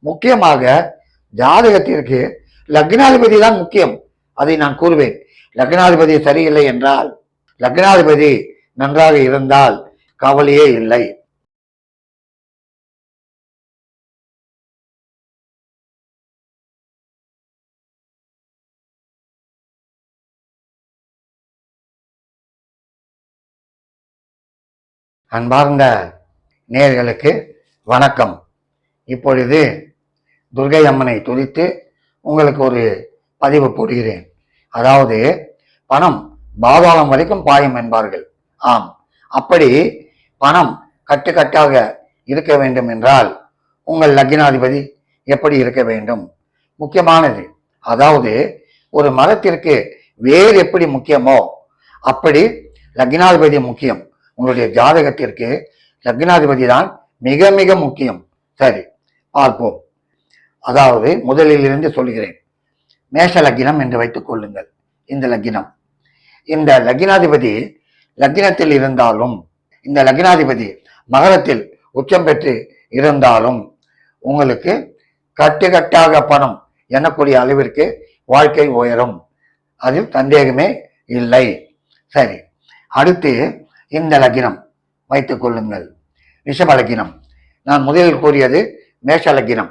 முக்கியமாக ஜாதகத்திற்கு லக்னாதிபதி தான் முக்கியம். அதை நான் கூறுவேன். லக்னாதிபதி சரியில்லை என்றால், லக்னாதிபதி நன்றாக இருந்தால் கவலையே இல்லை. அன்பார்ந்த நேயர்களுக்கு வணக்கம். இப்பொழுது துர்கை அம்மனை துதித்து உங்களுக்கு ஒரு பதிவு போடுகிறேன். அதாவது பணம் பாதாளம் வரைக்கும் பாயும் என்பார்கள். ஆம், அப்படி பணம் கட்டுக்கட்டாக இருக்க வேண்டும் என்றால் உங்கள் லக்னாதிபதி எப்படி இருக்க வேண்டும்? முக்கியமானது. அதாவது ஒரு மரத்திற்கு வேர் எப்படி முக்கியமோ அப்படி லக்னாதிபதி முக்கியம். உங்களுடைய ஜாதகத்திற்கு லக்னாதிபதி தான் மிக மிக முக்கியம். சரி, பார்ப்போம். அதாவது முதலில் இருந்து சொல்கிறேன். மேஷ லக்னம் என்று வைத்துக் கொள்ளுங்கள். இந்த லக்னம், இந்த லக்னாதிபதி லக்னத்தில் இருந்தாலும், இந்த லக்னாதிபதி மகரத்தில் உச்சம் பெற்று இருந்தாலும் உங்களுக்கு கட்டுக்கட்டாக பணம் எண்ணக்கூடிய அளவிற்கு வாழ்க்கை உயரும். அதில் சந்தேகமே இல்லை. சரி, அடுத்து இந்த லக்னம் வைத்துக் கொள்ளுங்கள். ரிஷப லக்னம். நான் முதலில் கூறியது மேஷ லக்னம்.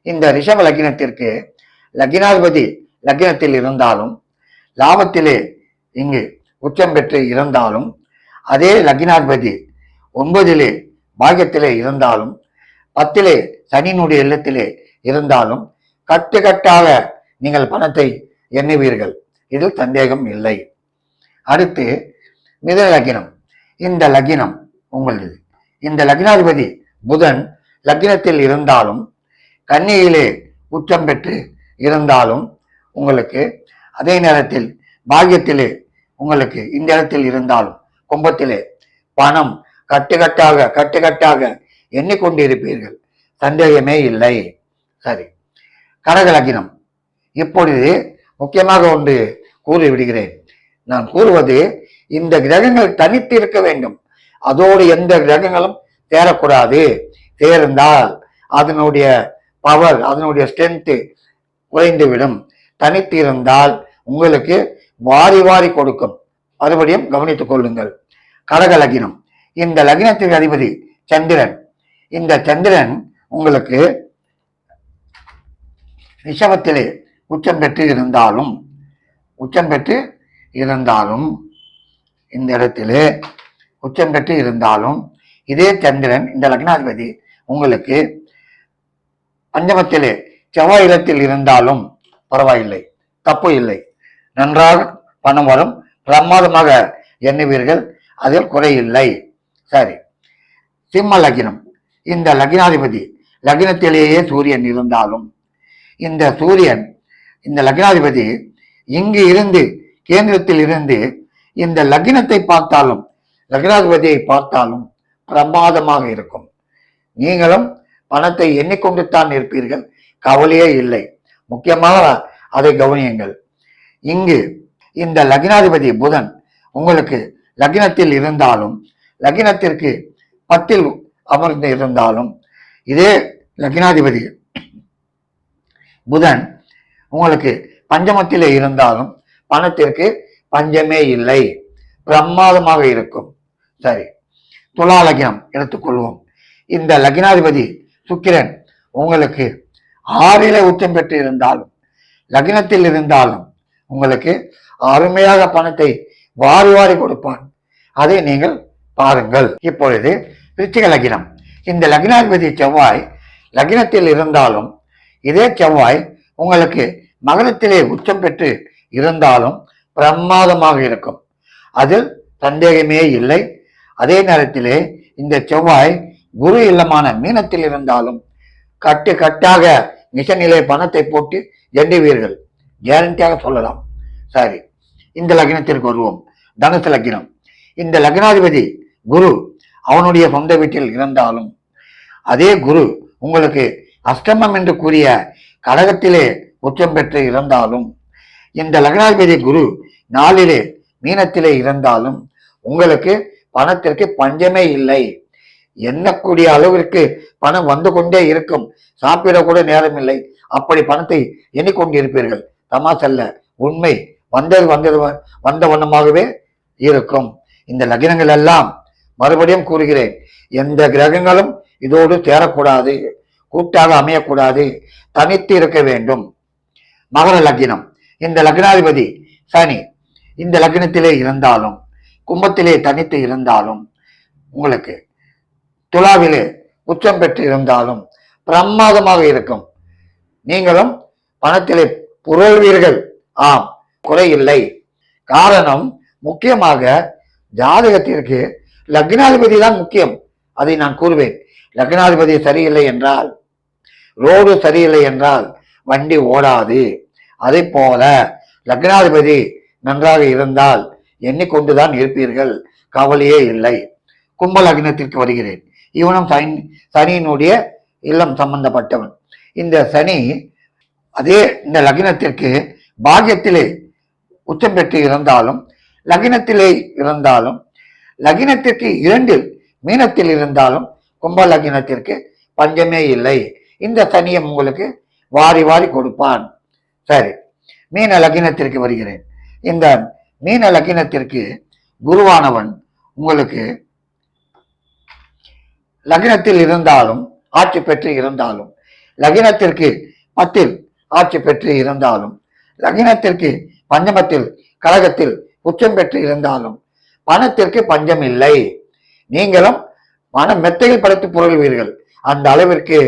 இந்த ரிஷப லக்னத்திற்கு லக்னாதிபதி லக்னத்தில் இருந்தாலும், லாபத்திலே இங்கு உச்சம் பெற்று இருந்தாலும், அதே லக்னாதிபதி 9 பாக்கியத்திலே இருந்தாலும், 10 சனியினுடைய இல்லத்திலே இருந்தாலும் கட்டுக்கட்டாக நீங்கள் பணத்தை எண்ணுவீர்கள். இதில் சந்தேகம் இல்லை. அடுத்து மிதுன லக்னம். இந்த லக்னம் உங்களது. இந்த லக்னாதிபதி புதன் லக்னத்தில் இருந்தாலும், கன்னியிலே உச்சம் பெற்று இருந்தாலும் உங்களுக்கு, அதே நேரத்தில் பாக்கியத்திலே உங்களுக்கு இந்த இடத்தில் இருந்தாலும், கும்பத்திலே பணம் கட்டுக்கட்டாக எண்ணிக்கொண்டிருப்பீர்கள். சந்தேகமே இல்லை. சரி, கடக லக்னம். இப்பொழுது முக்கியமாக ஒன்று கூறி விடுகிறேன். நான் கூறுவது, இந்த கிரகங்கள் தனித்து இருக்க வேண்டும். அதோடு எந்த கிரகங்களும் சேரக்கூடாது. சேர்ந்தால் அதனுடைய பவர், அதனுடைய ஸ்ட்ரென்த் குறைந்துவிடும். தனித்து இருந்தால் உங்களுக்கு வாரி வாரி கொடுக்கும். மறுபடியும் கவனித்துக் கொள்ளுங்கள். கடக லக்னம். இந்த லக்னத்திற்கு அதிபதி சந்திரன். இந்த சந்திரன் உங்களுக்கு ரிஷபத்திலே உச்சம் பெற்று இருந்தாலும் இந்த இடத்திலே உச்சம் பெற்று இருந்தாலும், இதே சந்திரன் இந்த லக்னாதிபதி உங்களுக்கு பஞ்சமத்திலே செவ்வாய் இடத்தில் இருந்தாலும் பரவாயில்லை, தப்பு இல்லை. நன்றாக பணம் வரும், பிரமாதமாக எண்ணுவீர்கள். அதில் குறையில்லை. சரி, சிம்ம லக்னம். இந்த லக்னாதிபதி லக்னத்திலேயே சூரியன் இருந்தாலும், இந்த சூரியன் இந்த லக்னாதிபதி இங்கு இருந்து, கேந்திரத்தில் இருந்து இந்த லக்னத்தை பார்த்தாலும், லக்னாதிபதியை பார்த்தாலும் பிரமாதமாக இருக்கும். நீங்களும் பணத்தை எண்ணிக்கொண்டு தான் இருப்பீர்கள். கவலையே இல்லை. முக்கியமாக அதை கவனியுங்கள். இங்கு இந்த லக்னாதிபதி புதன் உங்களுக்கு லக்னத்தில் இருந்தாலும், லக்னத்திற்கு 10 அமர்ந்து இருந்தாலும், இதே லக்னாதிபதி புதன் உங்களுக்கு பஞ்சமத்திலே இருந்தாலும் பணத்திற்கு பஞ்சமே இல்லை. பிரமாதமாக இருக்கும். சரி, துலா லக்னம் எடுத்துக்கொள்வோம். இந்த லக்னாதிபதி சுக்கிரன் உங்களுக்கு 6 உச்சம் பெற்று இருந்தாலும், லக்னத்தில் இருந்தாலும் உங்களுக்கு அருமையாக பணத்தை வாரி வாரி கொடுப்பான். அதை நீங்கள் பாருங்கள். இப்பொழுது விருச்சிக லக்னம். இந்த லக்னாதிபதி செவ்வாய் லக்னத்தில் இருந்தாலும், இதே செவ்வாய் உங்களுக்கு மகரத்திலே உச்சம் பெற்று இருந்தாலும் பிரமாதமாக இருக்கும். அதில் சந்தேகமே இல்லை. அதே நேரத்திலே இந்த செவ்வாய் குரு இல்லமான மீனத்தில் இருந்தாலும் கட்டாக மிஷனிலே பணத்தை போட்டு எண்ணுவீர்கள். கேரண்டியாக சொல்லலாம். சரி, இந்த லக்னத்திற்கு வருவோம். தனுசு லக்னம். இந்த லக்னாதிபதி குரு அவனுடைய சொந்த வீட்டில் இருந்தாலும், அதே குரு உங்களுக்கு அஷ்டமம் என்று கூறிய கடகத்திலே உச்சம் பெற்று இருந்தாலும், இந்த லக்னாதிபதி குரு 4 மீனத்திலே இருந்தாலும் உங்களுக்கு பணத்திற்கு பஞ்சமே இல்லை. எண்ணக்கூடிய அளவிற்கு பணம் வந்து கொண்டே இருக்கும். சாப்பிட கூட நேரம் இல்லை, அப்படி பணத்தை எண்ணிக்கொண்டிருப்பீர்கள். தமாசல்ல, உண்மை. வந்த வண்ணமாகவே இருக்கும். இந்த லக்னங்கள் எல்லாம் மறுபடியும் கூறுகிறேன், எந்த கிரகங்களும் இதோடு சேரக்கூடாது, கூட்டாக அமையக்கூடாது, தனித்து இருக்க வேண்டும். மகர லக்னம், இந்த லக்னாதிபதி சனி இந்த லக்னத்திலே இருந்தாலும் கும்பத்திலே தனித்து இருந்தாலும் உங்களுக்கு துலாவிலே உச்சம் பெற்று இருந்தாலும் பிரமாதமாக இருக்கும். நீங்களும் பணத்திலே புரள்வீர்கள். ஆம், குறையில்லை. காரணம், முக்கியமாக ஜாதகத்திற்கு லக்னாதிபதி தான் முக்கியம். அதை நான் கூறுவேன். லக்னாதிபதி சரியில்லை என்றால், ரோடு சரியில்லை என்றால் வண்டி ஓடாது. அதே போல லக்னாதிபதி நன்றாக இருந்தால் எண்ணிக்கொண்டுதான் இருப்பீர்கள், கவலையே இல்லை. கும்ப லக்னத்திற்கு வருகிறேன். இவனும் சனியினுடைய இல்லம் சம்பந்தப்பட்டவன். இந்த சனி அதே இந்த லக்னத்திற்கு பாக்கியத்திலே உச்சம் பெற்று இருந்தாலும், லக்னத்திலே இருந்தாலும், லக்னத்திற்கு 2 மீனத்தில் இருந்தாலும் கும்ப லக்னத்திற்கு பஞ்சமே இல்லை. இந்த சனியம் உங்களுக்கு வாரி வாரி கொடுப்பான். சரி, மீன லக்னத்திற்கு வருகிறேன். இந்த மீன லக்னத்திற்கு குருவானவன் உங்களுக்கு லக்னத்தில் இருந்தாலும் ஆட்சி பெற்று இருந்தாலும், லக்னத்திற்கு 10 ஆட்சி பெற்று இருந்தாலும், லக்னத்திற்கு பஞ்சமத்தில் கழகத்தில் உச்சம் பெற்று இருந்தாலும் பணத்திற்கு பஞ்சம் இல்லை. நீங்களும் பணம் மெத்தையில் படைத்து புரள்வீர்கள். அந்த அளவிற்கு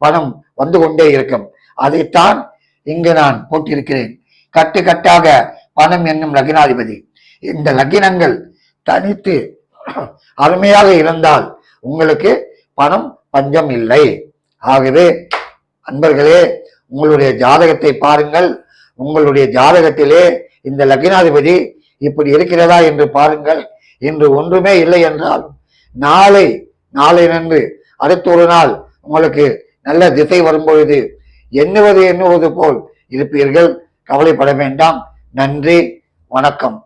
பணம் வந்து கொண்டே இருக்கும். அதைத்தான் இங்கு நான் போட்டிருக்கிறேன். கட்டு கட்டாக பணம் என்னும் லக்னாதிபதி. இந்த லக்னங்கள் தனித்து அருமையாக இருந்தால் உங்களுக்கு பணம் பஞ்சம் இல்லை. ஆகவே அன்பர்களே, உங்களுடைய ஜாதகத்தை பாருங்கள். உங்களுடைய ஜாதகத்திலே இந்த லக்னாதிபதி இப்படி இருக்கிறதா என்று பாருங்கள். இன்று ஒன்றுமே இல்லை என்றால் நாளை நன்று அடுத்த ஒரு நாள் உங்களுக்கு நல்ல திசை வரும்பொழுது எண்ணுவது போல் இருப்பீர்கள். கவலைப்பட வேண்டாம். நன்றி, வணக்கம்.